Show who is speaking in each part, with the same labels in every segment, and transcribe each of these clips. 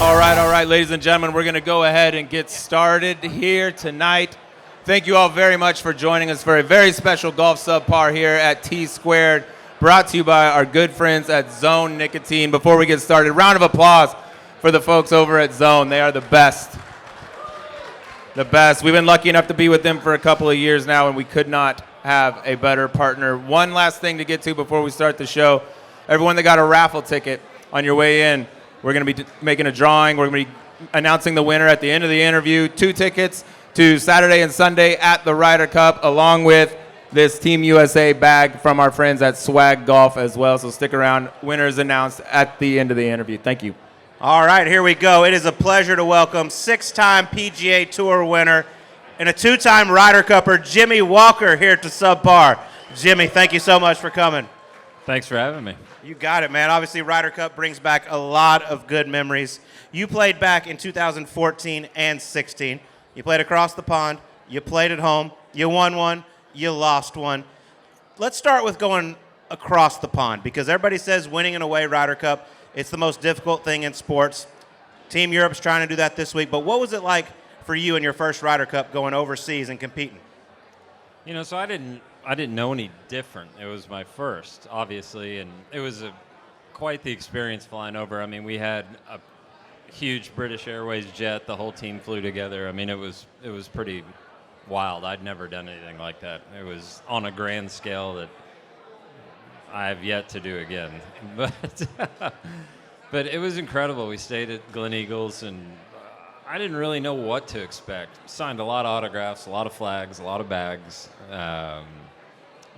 Speaker 1: All right, ladies and gentlemen, we're going to go ahead and get started here tonight. Thank you all very much for joining us for a very special golf subpar here at T Squared, brought to you by our good friends at Zone Nicotine. Before we get started, round of applause for the folks over at Zone. They are the best. The best. We've been lucky enough to be with them for a couple of years now, and we could not have a better partner. One last thing to get to before we start the show. Everyone that got a raffle ticket on your way in, we're going to be making a drawing. We're going to be announcing the winner at the end of the interview. 2 tickets to Saturday and Sunday at the Ryder Cup, along with this Team USA bag from our friends at Swag Golf as well. So stick around. Winners announced at the end of the interview. Thank you.
Speaker 2: All right, here we go. It is a pleasure to welcome 6-time PGA Tour winner and a 2-time Ryder Cupper Jimmy Walker here to Subpar. Jimmy, thank you so much for coming.
Speaker 3: Thanks for having me.
Speaker 2: You got it, man. Obviously, Ryder Cup brings back a lot of good memories. You played back in 2014 and 16. You played across the pond. You played at home. You won one. You lost one. Let's start with going across the pond, because everybody says winning an away Ryder Cup, it's the most difficult thing in sports. Team Europe's trying to do that this week. But what was it like for you in your first Ryder Cup going overseas and competing?
Speaker 3: You know, so I didn't know any different. It was my first, obviously, and it was quite the experience flying over. I mean, we had a huge British Airways jet. The whole team flew together. I mean, it was pretty wild. I'd never done anything like that. It was on a grand scale that I have yet to do again. But it was incredible. We stayed at Glen Eagles, and I didn't really know what to expect. Signed a lot of autographs, a lot of flags, a lot of bags.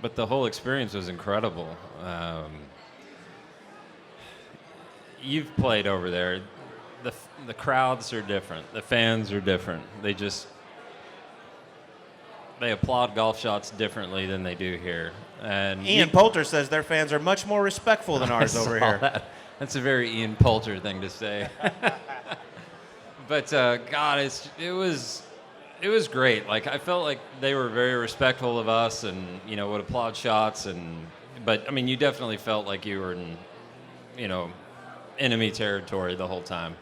Speaker 3: But the whole experience was incredible. You've played over there. The crowds are different. The fans are different. They applaud golf shots differently than they do here. And
Speaker 2: Ian Poulter says their fans are much more respectful than ours over here.
Speaker 3: That's a very Ian Poulter thing to say. But God, it was great. Like, I felt like they were very respectful of us, and would applaud shots. But I mean, you definitely felt like you were in, enemy territory the whole time.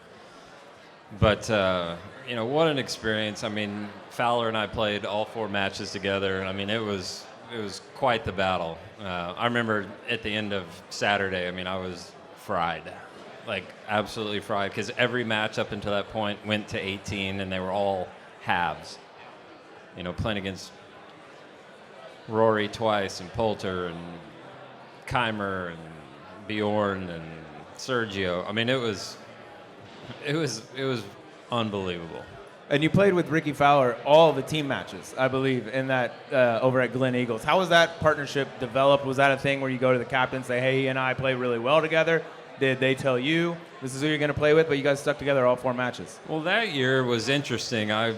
Speaker 3: But what an experience. I mean, Fowler and I played all 4 matches together, and I mean, it was quite the battle. I remember at the end of Saturday, I mean, I was fried. Like, absolutely fried, because every match up until that point went to 18, and they were all halves. Playing against Rory twice, and Poulter, and Keimer, and Bjorn, and Sergio. I mean, it was unbelievable.
Speaker 1: And you played with Ricky Fowler all the team matches, I believe, in that over at Glen Eagles. How was that partnership developed? Was that a thing where you go to the captain and say, hey, he and I play really well together? Did they tell you this is who you're going to play with, but you guys stuck together all 4 matches?
Speaker 3: Well, that year was interesting. I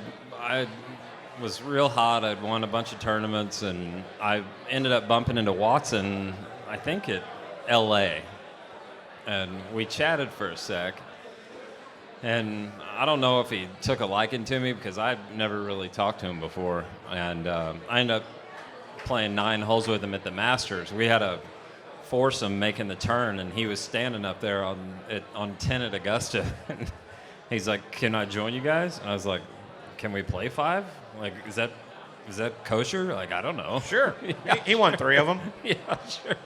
Speaker 3: was real hot. I'd won a bunch of tournaments, and I ended up bumping into Watson, I think at L.A., and we chatted for a sec. And I don't know if he took a liking to me, because I'd never really talked to him before. And I ended up playing 9 holes with him at the Masters. We had a foursome making the turn, and he was standing up there on 10 at Augusta. He's like, can I join you guys? And I was like, can we play 5? Like, is that kosher? Like, I don't know.
Speaker 2: Sure. Yeah. He won 3 of them.
Speaker 3: Yeah, sure.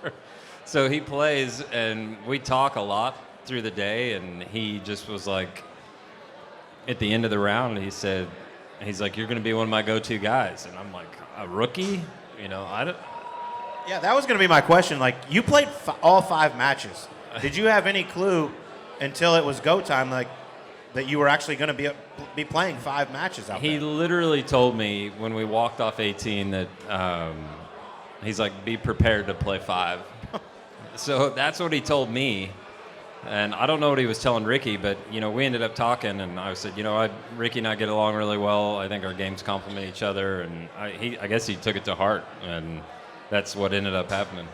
Speaker 3: So he plays, and we talk a lot through the day, and he just was like, at the end of the round, he's like, you're going to be one of my go-to guys. And I'm like, a rookie? I don't.
Speaker 2: Yeah, that was going to be my question. Like, you played all 5 matches. Did you have any clue until it was go time, like, that you were actually going to be playing 5 matches out there?
Speaker 3: He literally told me when we walked off 18 that he's like, be prepared to play 5. So that's what he told me. And I don't know what he was telling Ricky, but, we ended up talking, and I said, Ricky and I get along really well. I think our games complement each other, and I guess he took it to heart, and that's what ended up happening.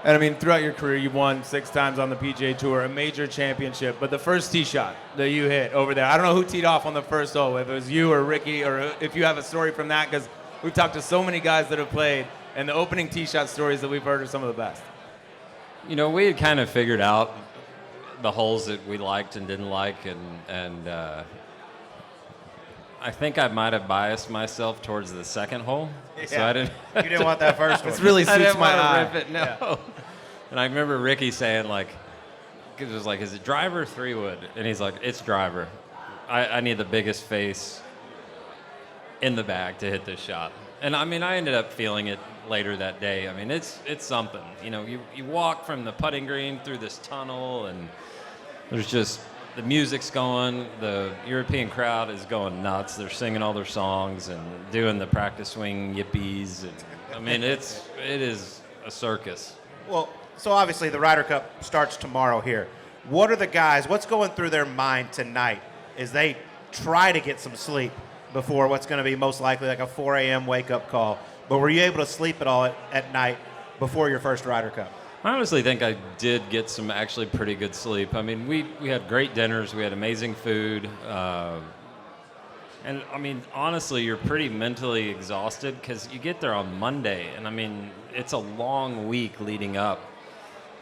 Speaker 1: And I mean, throughout your career, you've won 6 times on the PGA Tour, a major championship. But the first tee shot that you hit over there, I don't know who teed off on the first hole, if it was you or Ricky, or if you have a story from that, because we've talked to so many guys that have played, and the opening tee shot stories that we've heard are some of the best.
Speaker 3: We had kind of figured out the holes that we liked and didn't like, and I think I might have biased myself towards the second hole.
Speaker 2: Yeah.
Speaker 3: So I didn't.
Speaker 2: You didn't want that first one.
Speaker 1: This really
Speaker 3: I
Speaker 1: suits
Speaker 3: didn't
Speaker 1: my
Speaker 3: want to
Speaker 1: eye.
Speaker 3: rip it. No.
Speaker 1: Yeah.
Speaker 3: And I remember Ricky saying like, it was like, is it driver or 3-wood? And he's like, it's driver. I need the biggest face in the bag to hit this shot. And I mean, I ended up feeling it later that day. I mean, it's something. You know, you walk from the putting green through this tunnel, and there's just the music's going. The European crowd is going nuts. They're singing all their songs and doing the practice swing yippies. And I mean, it is a circus.
Speaker 2: Well, so obviously the Ryder Cup starts tomorrow here. What are the guys, what's going through their mind tonight as they try to get some sleep before what's going to be most likely like a 4 a.m. wake-up call? But were you able to sleep at all at night before your first Ryder Cup?
Speaker 3: I honestly think I did get some actually pretty good sleep. I mean, we had great dinners. We had amazing food. And, I mean, honestly, you're pretty mentally exhausted because you get there on Monday. And, I mean, it's a long week leading up.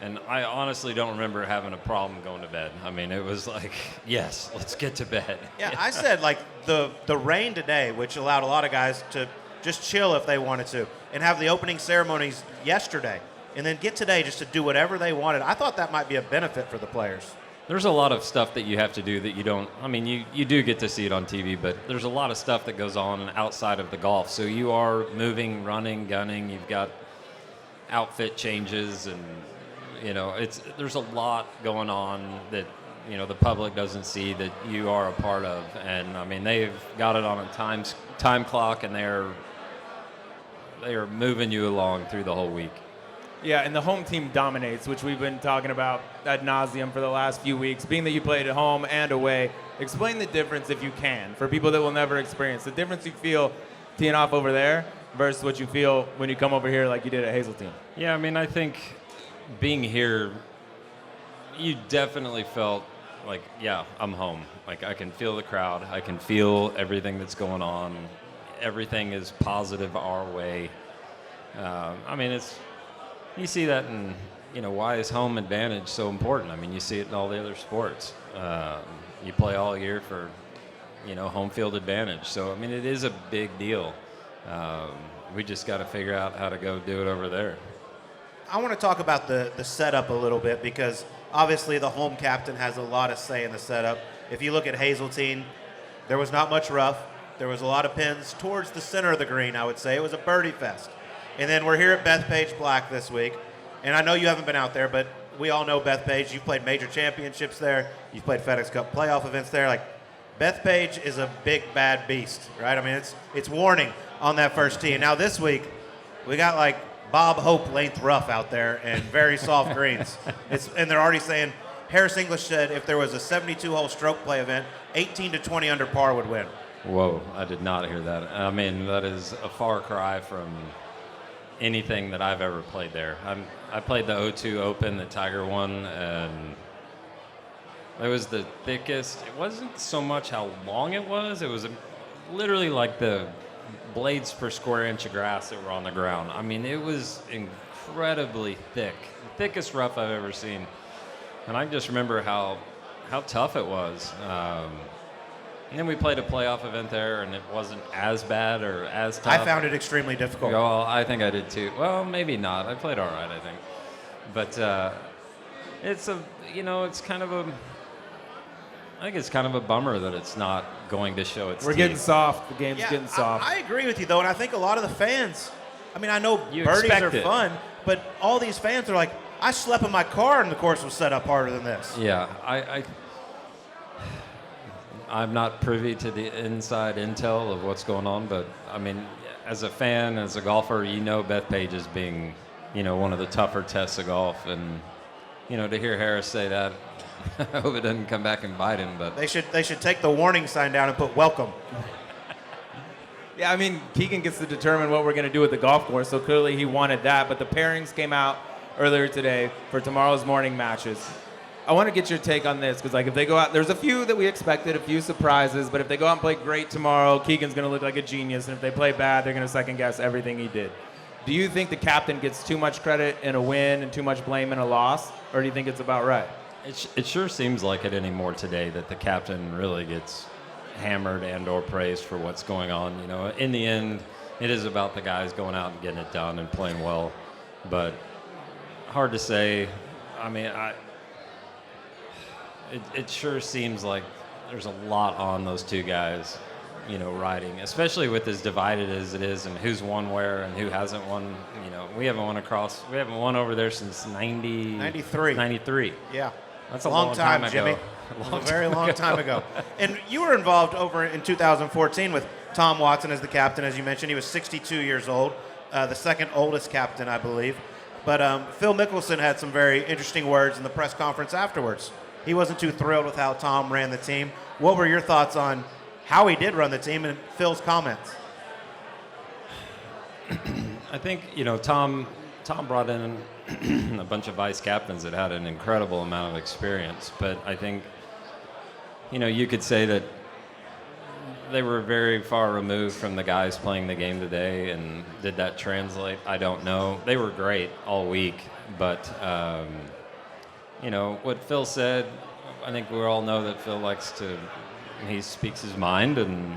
Speaker 3: And I honestly don't remember having a problem going to bed. I mean, it was like, yes, let's get to bed.
Speaker 2: Yeah, I said, like, the rain today, which allowed a lot of guys to just chill if they wanted to, and have the opening ceremonies yesterday, and then get today just to do whatever they wanted. I thought that might be a benefit for the players.
Speaker 3: There's a lot of stuff that you have to do that you don't, I mean, you do get to see it on TV, but there's a lot of stuff that goes on outside of the golf. So you are moving, running, gunning, you've got outfit changes, and, you know, there's a lot going on that, you know, the public doesn't see that you are a part of. And, I mean, they've got it on a time clock, and they are moving you along through the whole week.
Speaker 1: Yeah, and the home team dominates, which we've been talking about ad nauseum for the last few weeks. Being that you played at home and away, explain the difference if you can, for people that will never experience. The difference you feel teeing off over there versus what you feel when you come over here like you did at Hazeltine.
Speaker 3: Yeah, I mean, I think being here, you definitely felt like, yeah, I'm home. Like, I can feel the crowd. I can feel everything that's going on. Everything is positive our way. I mean, you see that in, you know, why is home advantage so important? I mean, you see it in all the other sports. You play all year for, you know, home field advantage. So, I mean, it is a big deal. We just got to figure out how to go do it over there.
Speaker 2: I want to talk about the setup a little bit, because obviously the home captain has a lot of say in the setup. If you look at Hazeltine, there was not much rough. There was a lot of pins towards the center of the green, I would say. It was a birdie fest. And then we're here at Bethpage Black this week. And I know you haven't been out there, but we all know Bethpage. You've played major championships there. You've played FedEx Cup playoff events there. Like, Bethpage is a big, bad beast, right? I mean, it's warning on that first tee. And now this week, we got, like, Bob Hope length rough out there and very soft greens. And they're already saying, Harris English said if there was a 72-hole stroke play event, 18 to 20 under par would win.
Speaker 3: Whoa, I did not hear that. I mean, that is a far cry from anything that I've ever played there. I played the O2 Open that Tiger won, and it was the thickest. It wasn't so much how long it was literally like the blades per square inch of grass that were on the ground. I mean, it was incredibly thick, the thickest rough I've ever seen. And I just remember how tough it was. And then we played a playoff event there, and it wasn't as bad or as tough.
Speaker 2: I found it extremely difficult.
Speaker 3: Well, I think I did too. Well, maybe not. I played all right, I think. But it's kind of I think it's kind of a bummer that it's not going to show its
Speaker 1: We're
Speaker 3: teeth.
Speaker 1: getting soft. The game's getting soft.
Speaker 2: I agree with you, though, and I think a lot of the fans, I mean, I know
Speaker 3: You
Speaker 2: birdies
Speaker 3: expect
Speaker 2: are
Speaker 3: it.
Speaker 2: fun, but all these fans are like, I slept in my car and the course was set up harder than this.
Speaker 3: Yeah, I'm not privy to the inside intel of what's going on, but I mean, as a fan, as a golfer, you know Bethpage as being, you know, one of the tougher tests of golf, and you know, to hear Harris say that, I hope it doesn't come back and bite him. But
Speaker 2: They should take the warning sign down and put welcome.
Speaker 1: Yeah, I mean, Keegan gets to determine what we're going to do with the golf course, so clearly he wanted that. But the pairings came out earlier today for tomorrow's morning matches. I want to get your take on this, because like if they go out, there's a few that we expected, a few surprises, but if they go out and play great tomorrow, Keegan's going to look like a genius, and if they play bad, they're going to second guess everything he did. Do you think the captain gets too much credit in a win and too much blame in a loss, or do you think it's about right?
Speaker 3: It sure seems like it anymore today that the captain really gets hammered and or praised for what's going on. You know, in the end, it is about the guys going out and getting it done and playing well. But hard to say. I mean, it sure seems like there's a lot on those two guys, you know, riding, especially with as divided as it is and who's won where and who hasn't won. You know, we haven't won over there since 93. 93.
Speaker 2: Yeah.
Speaker 3: That's a long time ago.
Speaker 2: Jimmy. A very long time ago. And you were involved over in 2014 with Tom Watson as the captain, as you mentioned. He was 62 years old, the second oldest captain, I believe. But Phil Mickelson had some very interesting words in the press conference afterwards. He wasn't too thrilled with how Tom ran the team. What were your thoughts on how he did run the team and Phil's comments?
Speaker 3: I think, you know, Tom brought in a bunch of vice captains that had an incredible amount of experience. But I think, you know, you could say that they were very far removed from the guys playing the game today. And did that translate? I don't know. They were great all week. But, you know, what Phil said, I think we all know that Phil he speaks his mind and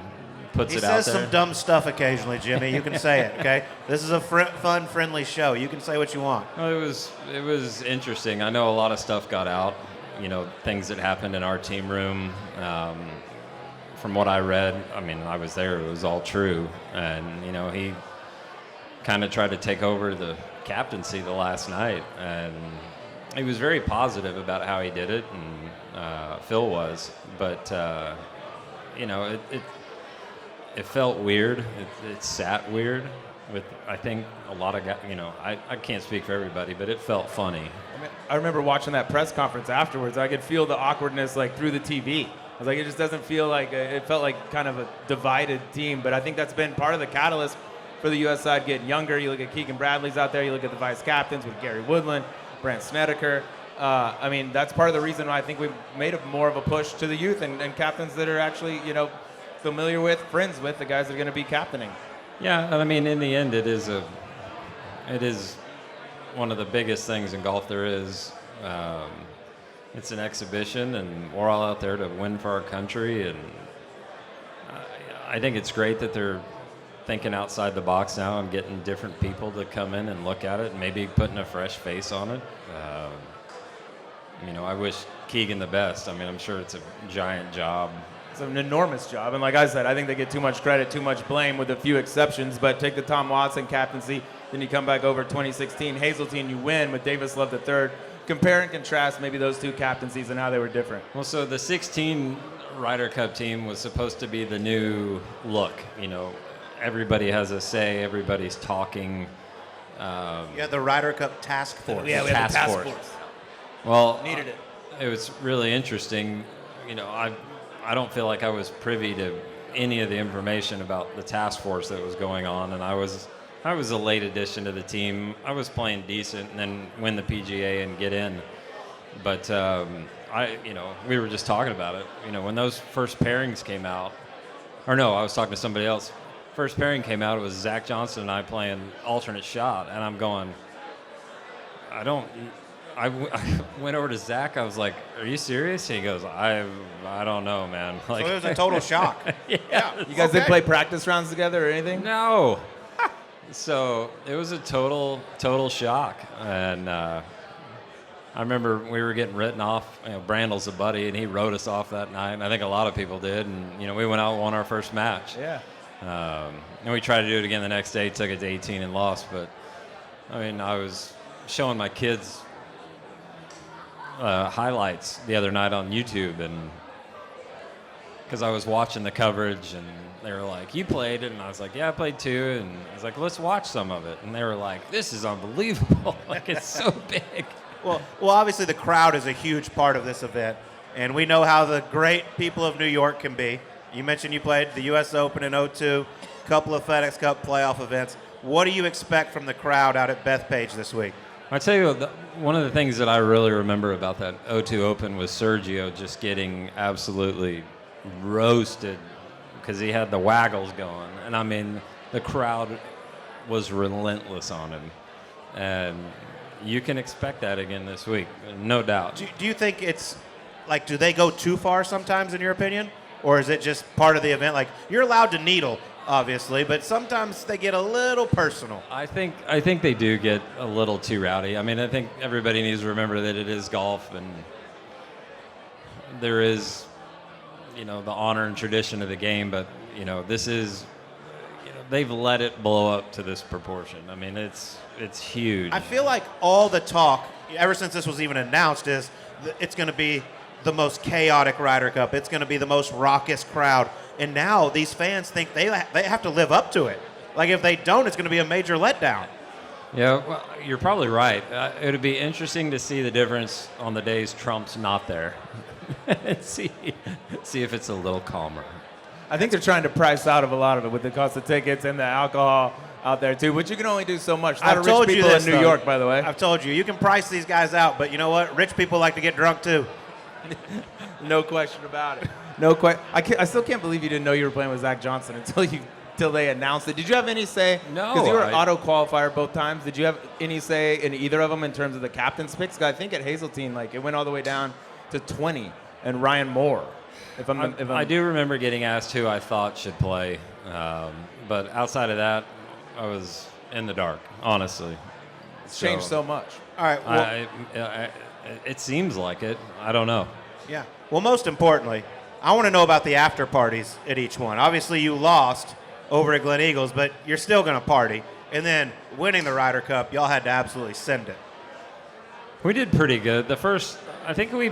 Speaker 3: puts it out there.
Speaker 2: He says some dumb stuff occasionally, Jimmy. You can say it, okay? This is a fun, friendly show. You can say what you want.
Speaker 3: Well, it was interesting. I know a lot of stuff got out, you know, things that happened in our team room. From what I read, I mean, I was there. It was all true. And, you know, he kind of tried to take over the captaincy the last night. And he was very positive about how he did it, and Phil was. But, you know, it felt weird. It sat weird with, I think, a lot of guys. You know, I can't speak for everybody, but it felt funny.
Speaker 1: I remember watching that press conference afterwards. I could feel the awkwardness like through the TV. I was like, it just doesn't feel like it felt like kind of a divided team. But I think that's been part of the catalyst for the U.S. side getting younger. You look at Keegan Bradley's out there. You look at the vice captains with Gary Woodland, Brant Snedeker. I mean, that's part of the reason why I think we've made more of a push to the youth and captains that are actually, you know, familiar with, friends with the guys that are going to be captaining.
Speaker 3: Yeah, I mean, in the end, it is one of the biggest things in golf there is. It's an exhibition, and we're all out there to win for our country. And I think it's great that they're thinking outside the box now and getting different people to come in and look at it and maybe putting a fresh face on it. You know, I wish Keegan the best. I mean, I'm sure it's a giant job.
Speaker 1: It's an enormous job. And like I said, I think they get too much credit, too much blame with a few exceptions. But take the Tom Watson captaincy, then you come back over 2016 Hazeltine, you win with Davis Love III. Compare and contrast maybe those two captaincies and how they were different.
Speaker 3: Well, so the 16 Ryder Cup team was supposed to be the new look. You know, everybody has a say, everybody's talking.
Speaker 2: You had the Ryder Cup task force.
Speaker 1: Yeah, we had the task force.
Speaker 3: Well,
Speaker 1: needed it.
Speaker 3: It was really interesting. You know, I don't feel like I was privy to any of the information about the task force that was going on, and I was a late addition to the team. I was playing decent and then win the PGA and get in. But you know, we were just talking about it. You know, when those first pairings came out, or no, I was talking to somebody else. First pairing came out, it was Zach Johnson and I playing alternate shot, and I'm going, I went over to Zach. I was like, "Are you serious?" He goes, "I don't know, man." Like,
Speaker 2: so it was a total shock.
Speaker 1: Yeah. You guys didn't play practice rounds together or anything?
Speaker 3: No. So it was a total shock. And I remember we were getting written off. You know, Brandel's a buddy, and he wrote us off that night. And I think a lot of people did. And, you know, we went out and won our first match.
Speaker 1: Yeah.
Speaker 3: And we tried to do it again the next day, took it to 18 and lost. But, I mean, I was showing my kids highlights the other night on YouTube, and because I was watching the coverage, and they were like, "You played it?" And I was like, "Yeah, I played too." And I was like, "Let's watch some of it." And they were like, "This is unbelievable. Like, it's so big."
Speaker 2: Well, obviously the crowd is a huge part of this event, and we know how the great people of New York can be. You mentioned you played the U.S. Open in 2002, a couple of FedEx Cup playoff events. What do you expect from the crowd out at Bethpage this week?
Speaker 3: I tell you, one of the things that I really remember about that 2002 Open was Sergio just getting absolutely roasted because he had the waggles going. And, I mean, the crowd was relentless on him. And, you can expect that again this week, no doubt.
Speaker 2: Do you think it's like, do they go too far sometimes, in your opinion? Or is it just part of the event? Like, you're allowed to needle, obviously, but sometimes they get a little personal.
Speaker 3: I think they do get a little too rowdy. I mean, I think everybody needs to remember that it is golf, and there is, the honor and tradition of the game, but, this is, they've let it blow up to this proportion. I mean, it's huge.
Speaker 2: I feel like all the talk, ever since this was even announced, is it's going to be the most chaotic Ryder Cup. It's going to be the most raucous crowd. And now these fans think they have to live up to it. Like, if they don't, it's going to be a major letdown.
Speaker 3: Yeah, well, you're probably right. It would be interesting to see the difference on the days Trump's not there. And see if it's a little calmer.
Speaker 1: I think they're trying to price out of a lot of it with the cost of tickets and the alcohol out there too, but you can only do so much. A lot of rich people in New York, by the way.
Speaker 2: I've told you can price these guys out, but you know what? Rich people like to get drunk too.
Speaker 1: No question about it. No question. I still can't believe you didn't know you were playing with Zach Johnson until they announced it. Did you have any say?
Speaker 3: No.
Speaker 1: Because you were auto qualifier both times. Did you have any say in either of them in terms of the captain's picks? 'Cause I think at Hazeltine, it went all the way down to 20 and Ryan Moore.
Speaker 3: I do remember getting asked who I thought should play, but outside of that, I was in the dark, honestly.
Speaker 1: It's changed so much.
Speaker 2: All right. Well,
Speaker 3: it seems like it. I don't know.
Speaker 2: Yeah. Well, most importantly, I want to know about the after parties at each one. Obviously, you lost over at Glen Eagles, but you're still going to party. And then winning the Ryder Cup, y'all had to absolutely send it.
Speaker 3: We did pretty good. I think we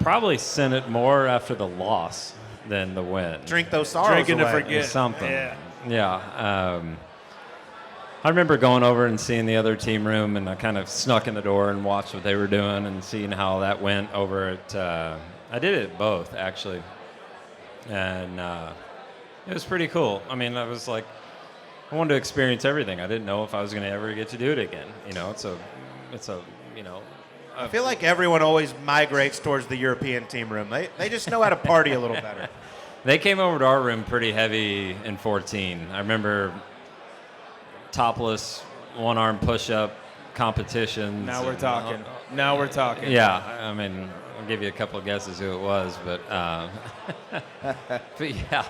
Speaker 3: probably sent it more after the loss than the win.
Speaker 2: Drink those sorrows
Speaker 1: Drinking
Speaker 2: away.
Speaker 1: to forget.
Speaker 3: Something.
Speaker 1: Yeah.
Speaker 3: I remember going over and seeing the other team room, and I kind of snuck in the door and watched what they were doing and seeing how that went over at I did it both, actually. And it was pretty cool. I mean, I was like, I wanted to experience everything. I didn't know if I was going to ever get to do it again.
Speaker 2: I feel like everyone always migrates towards the European team room. They just know how to party a little better.
Speaker 3: They came over to our room pretty heavy in 14. I remember topless one-arm push-up competitions.
Speaker 1: Now we're talking. Now we're talking.
Speaker 3: Yeah, I mean, I'll give you a couple of guesses who it was, but but yeah,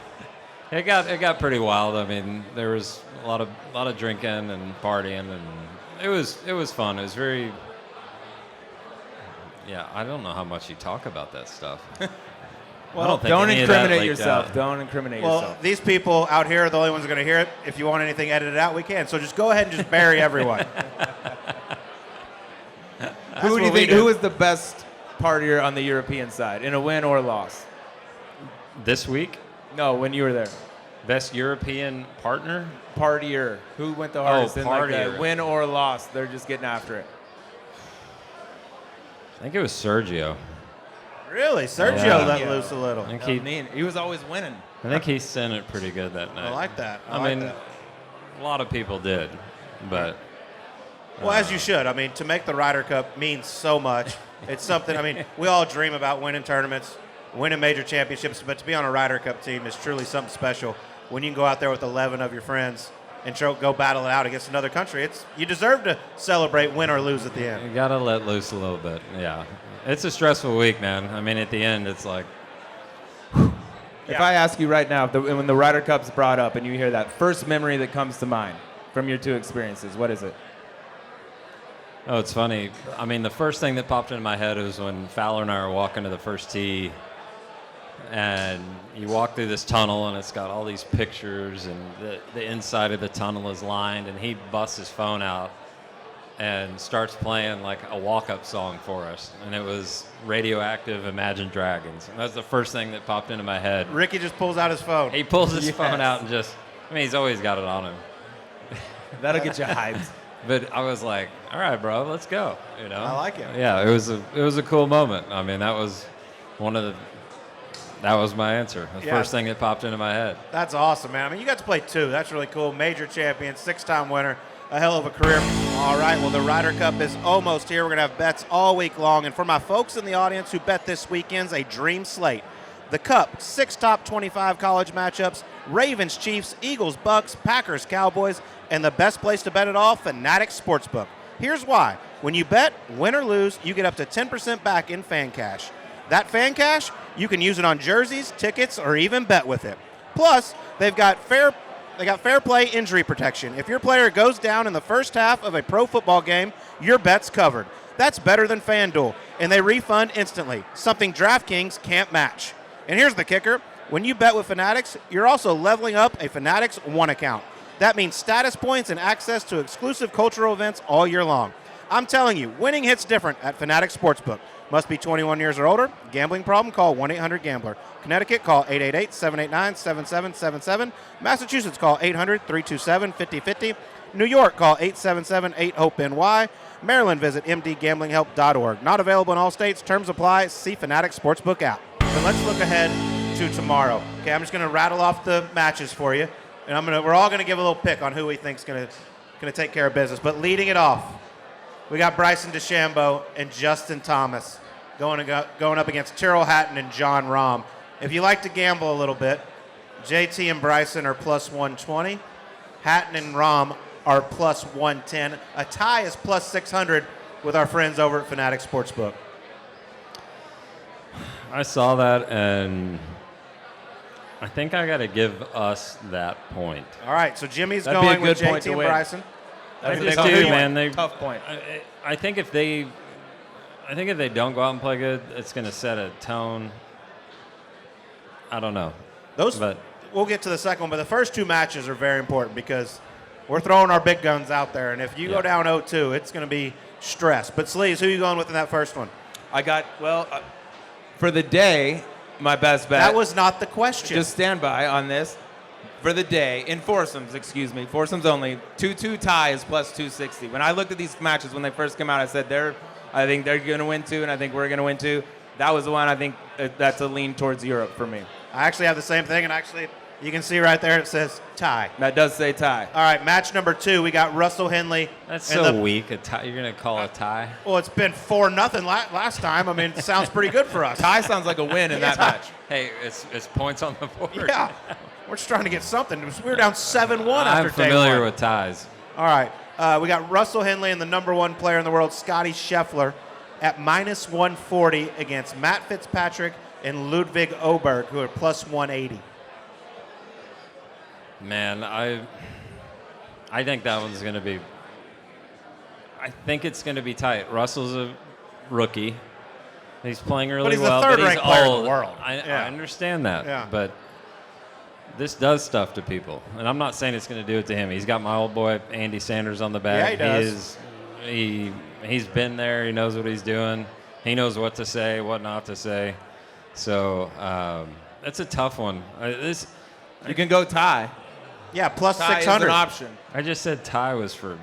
Speaker 3: it got pretty wild. I mean, there was a lot of drinking and partying, and it was fun. It was very. Yeah, I don't know how much you talk about that stuff.
Speaker 1: Well, don't incriminate yourself. Don't incriminate yourself.
Speaker 2: Well, these people out here are the only ones going to hear it. If you want anything edited out, we can. So just go ahead and just bury everyone.
Speaker 1: Who do you think? Who is the best partier on the European side in a win or loss?
Speaker 3: This week?
Speaker 1: No, when you were there.
Speaker 3: Best European partner?
Speaker 1: Partier. Who went the hardest in
Speaker 3: partier.
Speaker 1: win or loss? They're just getting after it.
Speaker 3: I think it was Sergio.
Speaker 2: Really? Sergio let loose a little.
Speaker 3: I think
Speaker 1: he was always winning.
Speaker 3: I think he sent it pretty good that night.
Speaker 2: I like that.
Speaker 3: I mean, a lot of people did, but.
Speaker 2: Well, as you should. I mean, to make the Ryder Cup means so much. It's something, I mean, we all dream about winning tournaments, winning major championships, but to be on a Ryder Cup team is truly something special. When you can go out there with 11 of your friends and go battle it out against another country, you deserve to celebrate, win or lose at the end.
Speaker 3: You got to let loose a little bit, yeah. It's a stressful week, man. I mean, at the end, it's like.
Speaker 1: If I ask you right now, when the Ryder Cup's brought up and you hear that first memory that comes to mind from your two experiences, what is it?
Speaker 3: Oh, it's funny. I mean, the first thing that popped into my head was when Fowler and I were walking to the first tee, and you walk through this tunnel, and it's got all these pictures, and the inside of the tunnel is lined, and he busts his phone out and starts playing like a walk-up song for us, and it was Radioactive Imagine Dragons. And that's the first thing that popped into my head.
Speaker 2: Ricky just pulls out his phone.
Speaker 3: He pulls his phone out and he's always got it on him.
Speaker 1: That'll get you hyped.
Speaker 3: But I was like, all right, bro, let's go.
Speaker 2: I like it.
Speaker 3: Yeah, it was a cool moment. I mean, that was my answer. The first thing that popped into my head.
Speaker 2: That's awesome, man. I mean, you got to play two. That's really cool. Major champion, 6-time winner. A hell of a career. All right, well, the Ryder Cup is almost here. We're going to have bets all week long. And for my folks in the audience who bet this weekend's a dream slate. The Cup, 6 top 25 college matchups, Ravens, Chiefs, Eagles, Bucks, Packers, Cowboys, and the best place to bet it all, Fanatics Sportsbook. Here's why. When you bet, win or lose, you get up to 10% back in FanCash. That FanCash, you can use it on jerseys, tickets, or even bet with it. Plus, they got fair play injury protection. If your player goes down in the first half of a pro football game, your bet's covered. That's better than FanDuel, and they refund instantly, something DraftKings can't match. And here's the kicker. When you bet with Fanatics, you're also leveling up a Fanatics ONE account. That means status points and access to exclusive cultural events all year long. I'm telling you, winning hits different at Fanatics Sportsbook. Must be 21 years or older. Gambling problem? Call 1-800-GAMBLER. Connecticut, call 888-789-7777. Massachusetts, call 800-327-5050. New York, call 877-8-HOPE-NY. Maryland, visit mdgamblinghelp.org. Not available in all states. Terms apply. See Fanatics Sportsbook app. But let's look ahead to tomorrow. Okay, I'm just going to rattle off the matches for you, and we're all going to give a little pick on who we think's going to take care of business. But leading it off, we got Bryson DeChambeau and Justin Thomas going up against Tyrrell Hatton and John Rahm. If you like to gamble a little bit, JT and Bryson are plus 120. Hatton and Rahm are plus 110. A tie is plus 600 with our friends over at Fanatics Sportsbook.
Speaker 3: I saw that, and I think I got to give us that point.
Speaker 2: All right, so Jimmy's
Speaker 1: That'd be
Speaker 2: going
Speaker 1: a
Speaker 2: with
Speaker 1: good point
Speaker 2: JT
Speaker 1: to
Speaker 2: and
Speaker 1: win.
Speaker 2: Bryson.
Speaker 3: I
Speaker 1: That's
Speaker 3: just
Speaker 1: a tough
Speaker 3: do,
Speaker 1: point.
Speaker 3: man.
Speaker 1: Tough point.
Speaker 3: I think if they don't go out and play good, it's going to set a tone. I don't know. But
Speaker 2: We'll get to the second one, but the first two matches are very important because we're throwing our big guns out there, and if you go down 0-2, it's going to be stress. But Sleaze, who are you going with in that first one?
Speaker 1: I got, for the day, my best bet.
Speaker 2: That was not the question.
Speaker 1: Just stand by on this. For the day, in foursomes, foursomes only, 2-2 tie is plus 260. When I looked at these matches when they first came out, I said, I think they're going to win two, and I think we're going to win two. That was the one I think that's a lean towards Europe for me.
Speaker 2: I actually have the same thing, and actually, you can see right there it says tie.
Speaker 1: That does say tie.
Speaker 2: All right, match number 2, we got Russell Henley.
Speaker 3: that's so weak. A tie, you're going to call a tie?
Speaker 2: Well, it's been 4-0 last time. I mean, it sounds pretty good for us.
Speaker 1: Tie sounds like a win in that match.
Speaker 3: Hey, it's points on the board.
Speaker 2: Yeah. We're just trying to get something. We were down 7-1 after
Speaker 3: I'm
Speaker 2: day
Speaker 3: familiar
Speaker 2: one.
Speaker 3: with ties.
Speaker 2: All right. We got Russell Henley and the number one player in the world, Scotty Scheffler, at minus 140 against Matt Fitzpatrick and Ludwig Oberg, who are plus 180.
Speaker 3: Man, I think that one's going to be – I think it's going to be tight. Russell's a rookie. He's playing really
Speaker 2: he's the
Speaker 3: well,
Speaker 2: third-ranked
Speaker 3: but he's
Speaker 2: player in the
Speaker 3: old.
Speaker 2: world.
Speaker 3: I
Speaker 2: Yeah.
Speaker 3: understand that.
Speaker 2: Yeah.
Speaker 3: But this does stuff to people. And I'm not saying it's going to do it to him. He's got my old boy Andy Sanders on the back.
Speaker 2: Yeah, he does.
Speaker 3: He's been there. He knows what he's doing. He knows what to say, what not to say. So that's a tough one.
Speaker 1: You can go tie.
Speaker 2: Yeah, plus
Speaker 1: Tie
Speaker 2: 600.
Speaker 1: is an option.
Speaker 3: I just said tie was for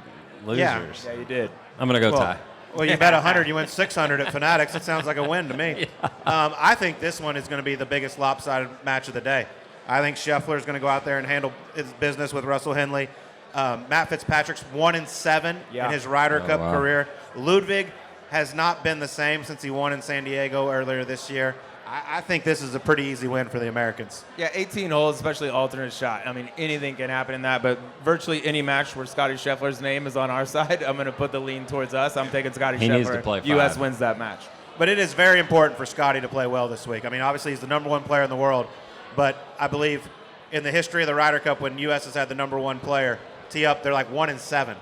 Speaker 3: losers.
Speaker 1: Yeah, you did.
Speaker 3: I'm going to go tie.
Speaker 2: Well, you bet 100, you win 600 at Fanatics. That sounds like a win to me. I think this one is going to be the biggest lopsided match of the day. I think Scheffler is going to go out there and handle his business with Russell Henley. Matt Fitzpatrick's 1-7 in his Ryder Cup career. Ludwig has not been the same since he won in San Diego earlier this year. I think this is a pretty easy win for the Americans.
Speaker 1: Yeah, 18 holes, especially alternate shot. I mean, anything can happen in that, but virtually any match where Scotty Scheffler's name is on our side, I'm going to put the lean towards us. I'm taking Scotty Scheffler.
Speaker 3: He needs to play 5.
Speaker 1: U.S. wins that match.
Speaker 2: But it is very important for Scotty to play well this week. I mean, obviously he's the number one player in the world, but I believe in the history of the Ryder Cup when U.S. has had the number one player tee up, they're like 1-7.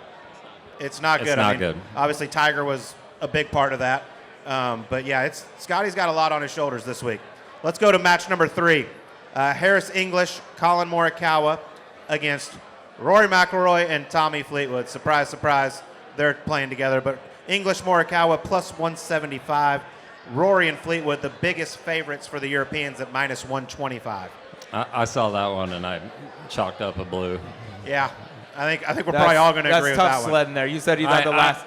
Speaker 2: It's not good.
Speaker 3: It's not good.
Speaker 2: Obviously, Tiger was a big part of that. But yeah, Scotty's got a lot on his shoulders this week. Let's go to match number 3. Harris English, Colin Morikawa against Rory McIlroy and Tommy Fleetwood. Surprise, surprise, they're playing together. But English Morikawa plus 175. Rory and Fleetwood, the biggest favorites for the Europeans at minus 125.
Speaker 3: I saw that one, and I chalked up a blue.
Speaker 2: Yeah, I think we're probably all going to agree with that
Speaker 1: That's tough
Speaker 2: one.
Speaker 1: sledding there. You said you thought the last.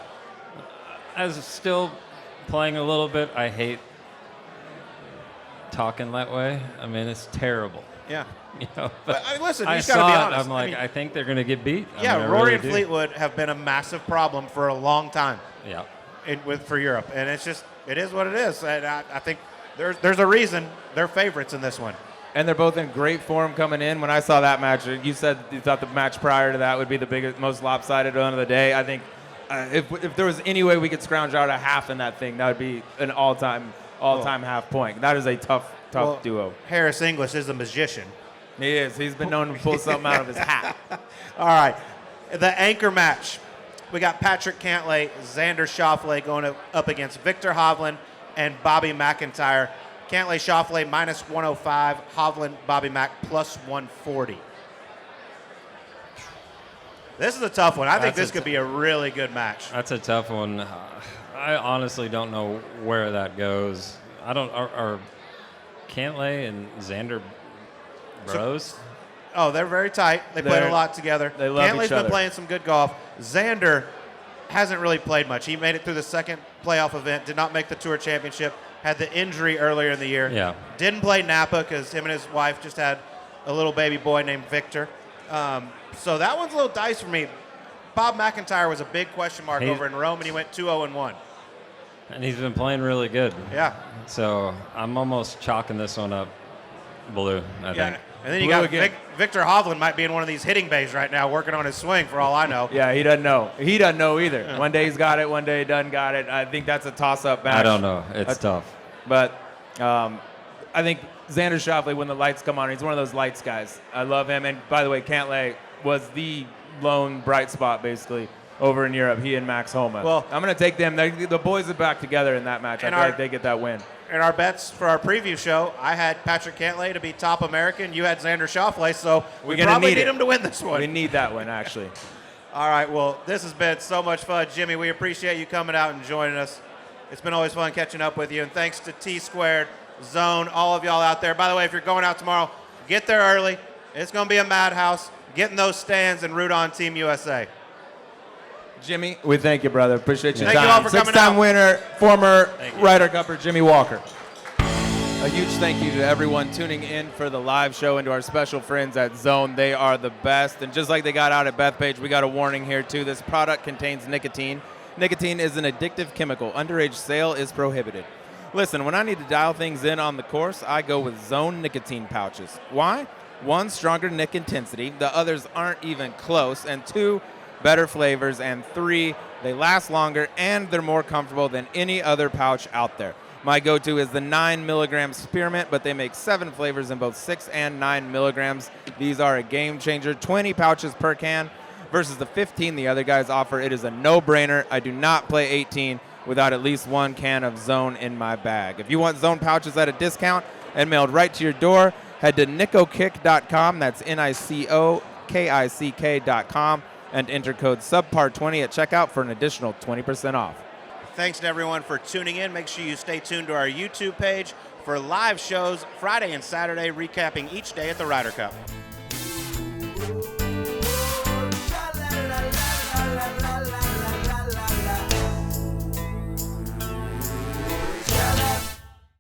Speaker 3: As still playing a little bit, I hate talking that way. I mean, it's terrible.
Speaker 2: Yeah.
Speaker 3: You know,
Speaker 2: But listen, you
Speaker 3: I
Speaker 2: just got to be
Speaker 3: saw it.
Speaker 2: honest.
Speaker 3: I'm like, I think they're going to get beat.
Speaker 2: Yeah,
Speaker 3: I mean, I
Speaker 2: Rory
Speaker 3: really
Speaker 2: and
Speaker 3: do.
Speaker 2: Fleetwood have been a massive problem for a long time.
Speaker 3: Yeah.
Speaker 2: For Europe, and it is what it is. And I think there's a reason they're favorites in this one.
Speaker 1: And they're both in great form coming in. When I saw that match, you said you thought the match prior to that would be the biggest, most lopsided one of the day. I think if there was any way we could scrounge out a half in that thing, that would be an all-time half point. That is a tough duo.
Speaker 2: Harris English is a magician.
Speaker 1: He is. He's been known to pull something out of his hat.
Speaker 2: All right. The anchor match. We got Patrick Cantlay, Xander Schauffele going up against Victor Hovland and Bobby McIntyre. Cantlay Schauffele minus 105, Hovland Bobby Mac plus 140. This is a tough one. I think this could be a really good match.
Speaker 3: That's a tough one. I honestly don't know where that goes. Are Cantlay and Xander bros?
Speaker 2: They're very tight. They played a lot together.
Speaker 1: They love
Speaker 2: Cantlay's
Speaker 1: each other.
Speaker 2: been playing some good golf. Xander hasn't really played much. He made it through the second playoff event, did not make the Tour Championship, had the injury earlier in the year.
Speaker 3: Yeah.
Speaker 2: Didn't play Napa because him and his wife just had a little baby boy named Victor. So that one's a little dice for me. Bob McIntyre was a big question mark over in Rome, and he went 2-0-1.
Speaker 3: And he's been playing really good.
Speaker 2: Yeah.
Speaker 3: So I'm almost chalking this one up blue, I think.
Speaker 2: And then you got Victor Hovland might be in one of these hitting bays right now working on his swing for all I know.
Speaker 1: Yeah, he doesn't know. He doesn't know either. Yeah. One day he's got it, one day he doesn't got it. I think that's a toss-up match.
Speaker 3: I don't know. It's tough.
Speaker 1: But I think Xander Schauffele, when the lights come on, he's one of those lights guys. I love him. And by the way, Cantlay was the lone bright spot, basically, over in Europe, he and Max Homa. Well, I'm going to take them. The boys are back together in that match. I feel like they get that win.
Speaker 2: In our bets for our preview show, I had Patrick Cantlay to be top American. You had Xander Schauffele, so we probably need him to win this one.
Speaker 1: We need that one, actually.
Speaker 2: All right, well, this has been so much fun. Jimmy, we appreciate you coming out and joining us. It's been always fun catching up with you. And thanks to T-Squared, Zone, all of y'all out there. By the way, if you're going out tomorrow, get there early. It's going to be a madhouse. Get in those stands and root on Team USA.
Speaker 1: Jimmy, we thank you, brother. Appreciate your
Speaker 2: time. Thank you all for coming out.
Speaker 1: Six-time winner, former Ryder Cupper Jimmy Walker. A huge thank you to everyone tuning in for the live show and to our special friends at Zone. They are the best. And just like they got out at Bethpage, we got a warning here, too. This product contains nicotine. Nicotine is an addictive chemical. Underage sale is prohibited. Listen, when I need to dial things in on the course, I go with Zone Nicotine Pouches. Why? 1, stronger nic intensity. The others aren't even close. And 2, better flavors. And 3, they last longer and they're more comfortable than any other pouch out there. My go-to is the 9 milligram spearmint, but they make 7 flavors in both 6 and 9 milligrams. These are a game changer. 20 pouches per can versus the 15 the other guys offer. It is a no-brainer. I do not play 18 without at least 1 can of Zone in my bag. If you want Zone pouches at a discount and mailed right to your door, head to nicokick.com. That's NICOKICK.com and enter code Subpar20 at checkout for an additional 20% off.
Speaker 2: Thanks to everyone for tuning in. Make sure you stay tuned to our YouTube page for live shows Friday and Saturday, recapping each day at the Ryder Cup.